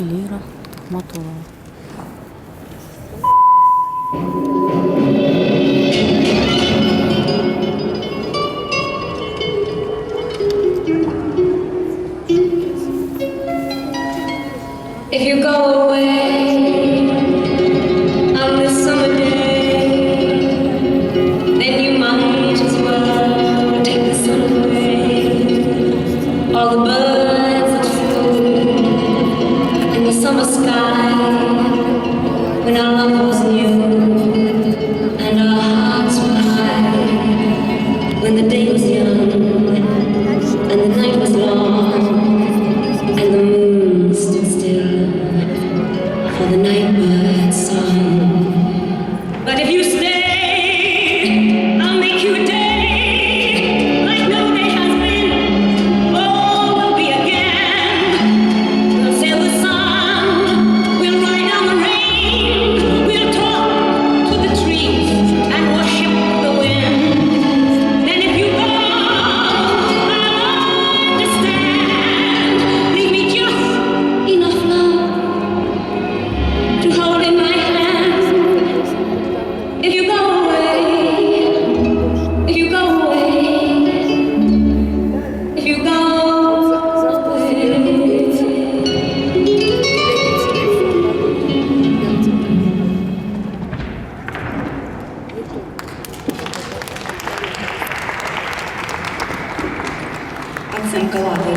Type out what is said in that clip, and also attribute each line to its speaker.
Speaker 1: Лира Тахматуллова.
Speaker 2: If you go away on this summer day, then you might as well take the sun away. All the birds that flew in the summer sky